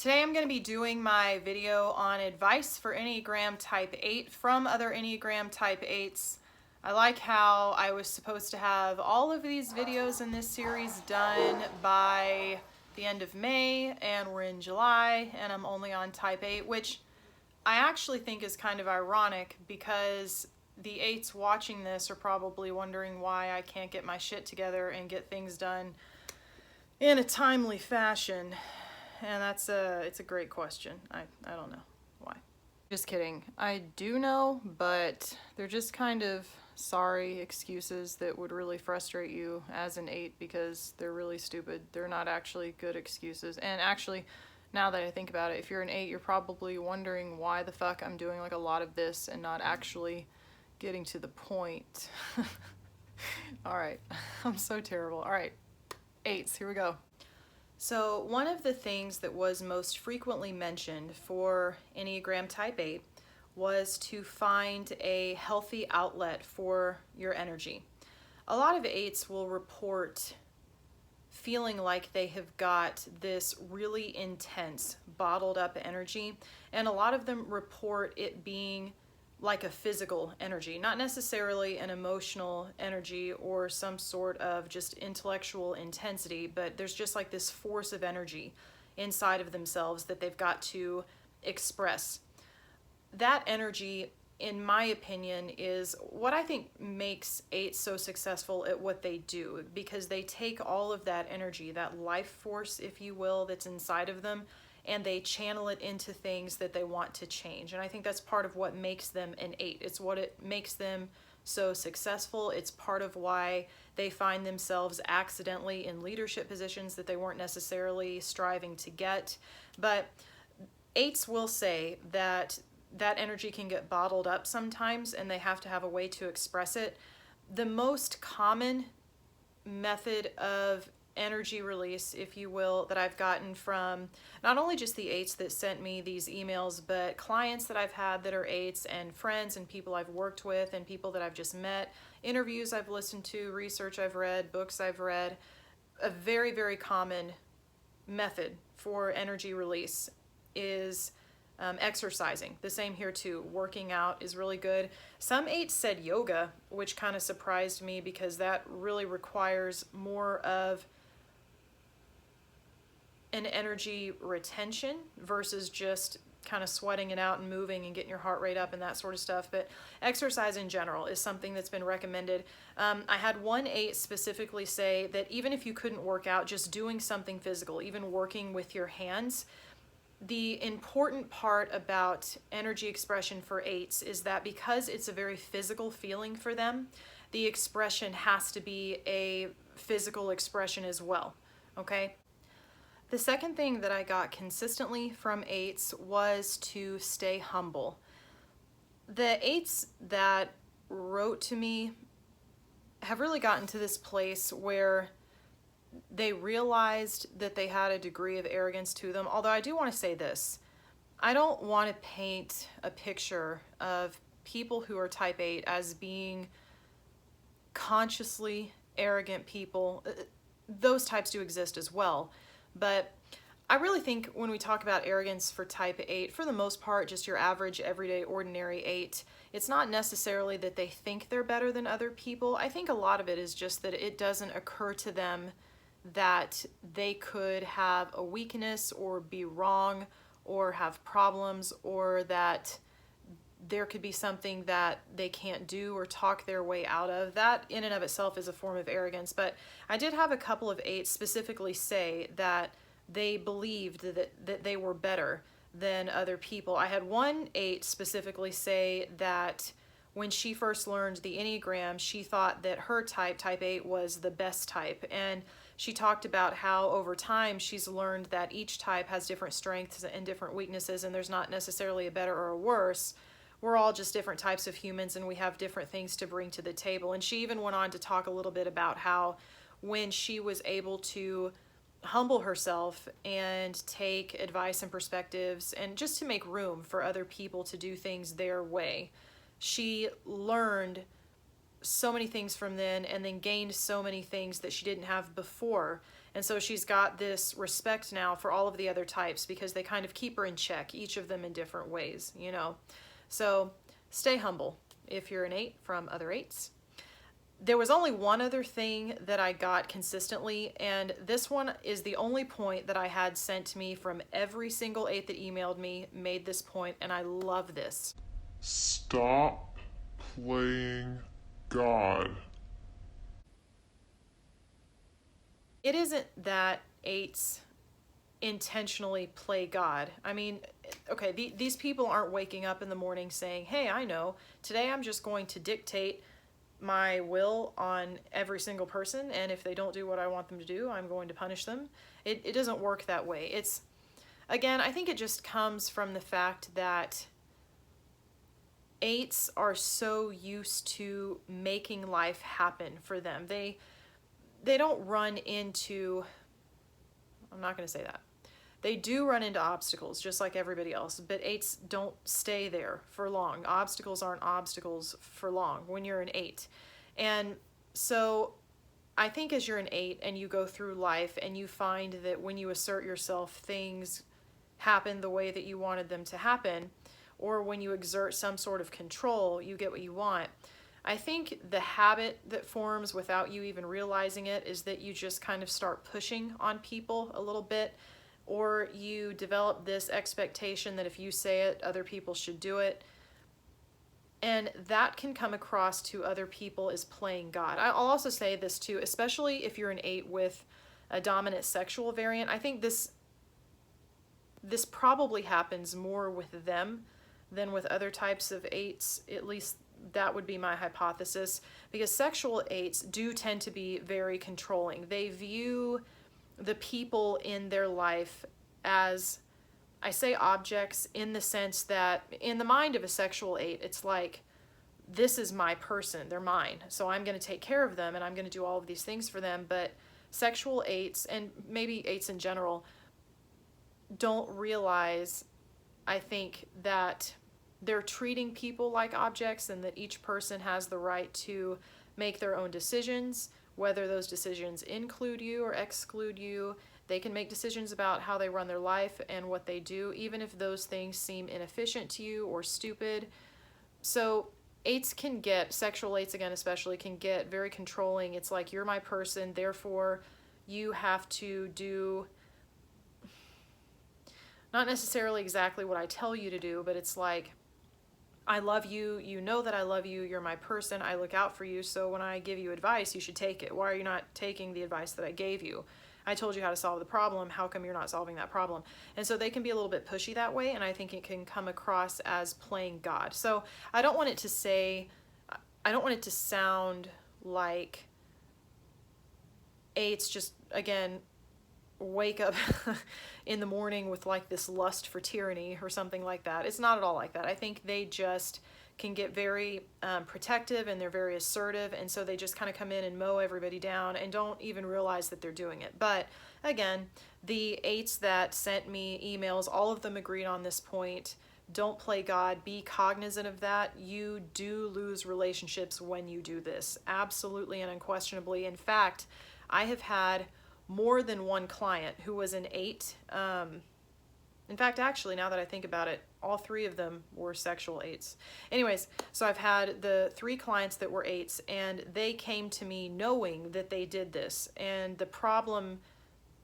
Today I'm going to be doing my video on advice for Enneagram Type 8 from other Enneagram Type 8s. I like how I was supposed to have all of these videos in this series done by the end of May, and we're in July, and I'm only on Type 8, which I actually think is kind of ironic because the 8s watching this are probably wondering why I can't get my shit together and get things done in a timely fashion. And it's a great question. I don't know why. Just kidding. I do know, but they're just kind of sorry excuses that would really frustrate you as an 8 because they're really stupid. They're not actually good excuses. And actually, now that I think about it, if you're an 8, you're probably wondering why the fuck I'm doing like a lot of this and not actually getting to the point. Alright, I'm so terrible. Alright, 8s, here we go. So one of the things that was most frequently mentioned for Enneagram Type 8 was to find a healthy outlet for your energy. A lot of 8s will report feeling like they have got this really intense bottled up energy, and a lot of them report it being like a physical energy, not necessarily an emotional energy or some sort of just intellectual intensity, but there's just like this force of energy inside of themselves that they've got to express. That energy, in my opinion, is what I think makes 8 so successful at what they do, because they take all of that energy, that life force, if you will, that's inside of them, and they channel it into things that they want to change. And I think that's part of what makes them an 8. It's what it makes them so successful. It's part of why they find themselves accidentally in leadership positions that they weren't necessarily striving to get. But 8s will say that that energy can get bottled up sometimes, and they have to have a way to express it. The most common method of energy release, if you will, that I've gotten from not only just the 8s that sent me these emails, but clients that I've had that are 8s, and friends and people I've worked with and people that I've just met, interviews I've listened to, research I've read, books I've read. A very, very common method for energy release is exercising. The same here too. Working out is really good. Some 8s said yoga, which kind of surprised me because that really requires more of an energy retention versus just kind of sweating it out and moving and getting your heart rate up and that sort of stuff. But exercise in general is something that's been recommended. I had one 8 specifically say that even if you couldn't work out, just doing something physical, even working with your hands. The important part about energy expression for 8s is that because it's a very physical feeling for them, the expression has to be a physical expression as well, okay? The second thing that I got consistently from 8s was to stay humble. The 8s that wrote to me have really gotten to this place where they realized that they had a degree of arrogance to them. Although I do want to say this, I don't want to paint a picture of people who are Type 8 as being consciously arrogant people. Those types do exist as well. But I really think when we talk about arrogance for Type 8, for the most part, just your average, everyday, ordinary 8, it's not necessarily that they think they're better than other people. I think a lot of it is just that it doesn't occur to them that they could have a weakness or be wrong or have problems, or that there could be something that they can't do or talk their way out of. That in and of itself is a form of arrogance. But I did have a couple of 8s specifically say that they believed that they were better than other people. I had one 8 specifically say that when she first learned the Enneagram, she thought that her type, Type 8, was the best type. And she talked about how over time she's learned that each type has different strengths and different weaknesses, and there's not necessarily a better or a worse. We're all just different types of humans, and we have different things to bring to the table. And she even went on to talk a little bit about how when she was able to humble herself and take advice and perspectives and just to make room for other people to do things their way, she learned so many things from then and then gained so many things that she didn't have before. And so she's got this respect now for all of the other types because they kind of keep her in check, each of them in different ways, you know. So stay humble if you're an 8 from other 8s. There was only one other thing that I got consistently, and this one is the only point that I had sent to me from every single 8 that emailed me made this point, and I love this. Stop playing God. It isn't that 8s intentionally play God. I mean, okay, these people aren't waking up in the morning saying, hey, I know, today I'm just going to dictate my will on every single person, and if they don't do what I want them to do, I'm going to punish them. It doesn't work that way. It's, again, I think it just comes from the fact that 8s are so used to making life happen for them. They don't run into, I'm not going to say that. They do run into obstacles just like everybody else, but 8s don't stay there for long. Obstacles aren't obstacles for long when you're an 8. And so I think as you're an 8 and you go through life and you find that when you assert yourself, things happen the way that you wanted them to happen, or when you exert some sort of control, you get what you want. I think the habit that forms without you even realizing it is that you just kind of start pushing on people a little bit, or you develop this expectation that if you say it, other people should do it. And that can come across to other people as playing God. I'll also say this too, especially if you're an 8 with a dominant sexual variant. I think this probably happens more with them than with other types of 8s. At least that would be my hypothesis, because sexual 8s do tend to be very controlling. They view the people in their life as, I say objects in the sense that in the mind of a sexual 8, it's like, this is my person, they're mine, so I'm going to take care of them and I'm going to do all of these things for them. But sexual 8s, and maybe 8s in general, don't realize, I think, that they're treating people like objects and that each person has the right to make their own decisions, whether those decisions include you or exclude you. They can make decisions about how they run their life and what they do, even if those things seem inefficient to you or stupid. So 8s can get, sexual 8s again especially, can get very controlling. It's like, you're my person, therefore you have to do not necessarily exactly what I tell you to do, but it's like, I love you, you know that I love you, you're my person, I look out for you, so when I give you advice, you should take it. Why are you not taking the advice that I gave you? I told you how to solve the problem, how come you're not solving that problem? And so they can be a little bit pushy that way, and I think it can come across as playing God. So I don't want it to sound like 8s just, again, wake up in the morning with like this lust for tyranny or something like that. It's not at all like that. I think they just can get very protective, and they're very assertive, and so they just kind of come in and mow everybody down and don't even realize that they're doing it. But again, the 8s that sent me emails, all of them agreed on this point. Don't play God. Be cognizant of that. You do lose relationships when you do this. Absolutely and unquestionably. In fact, I have had more than one client who was an 8. In fact, actually, now that I think about it, all 3 of them were sexual 8s. Anyways, so I've had the 3 clients that were 8s, and they came to me knowing that they did this. And the problem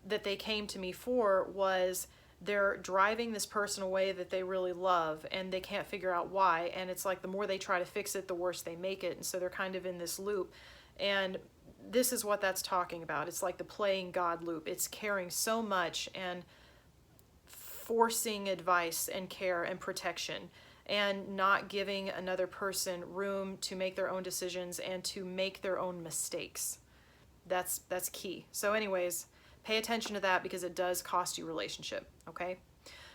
that they came to me for was they're driving this person away that they really love, and they can't figure out why. And it's like, the more they try to fix it, the worse they make it. And so they're kind of in this loop. And this is what that's talking about. It's like the playing God loop. It's caring so much and forcing advice and care and protection, and not giving another person room to make their own decisions and to make their own mistakes. That's key. So anyways, pay attention to that, because it does cost you relationship, okay?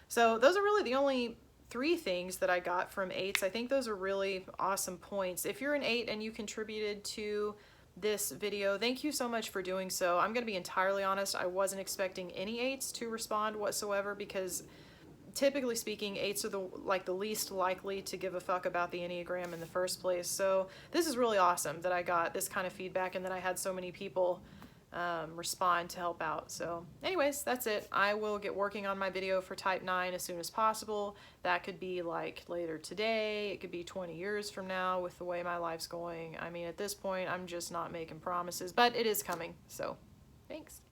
So those are really the only 3 things that I got from 8s. I think those are really awesome points. If you're an 8 and you contributed to this video, thank you so much for doing so. I'm going to be entirely honest, I wasn't expecting any 8s to respond whatsoever, because typically speaking, 8s are the least likely to give a fuck about the Enneagram in the first place. So this is really awesome that I got this kind of feedback, and that I had so many people respond to help out. So anyways, that's it. I will get working on my video for type 9 as soon as possible. That could be like later today. It could be 20 years from now with the way my life's going. I mean, at this point, I'm just not making promises, but it is coming. So thanks.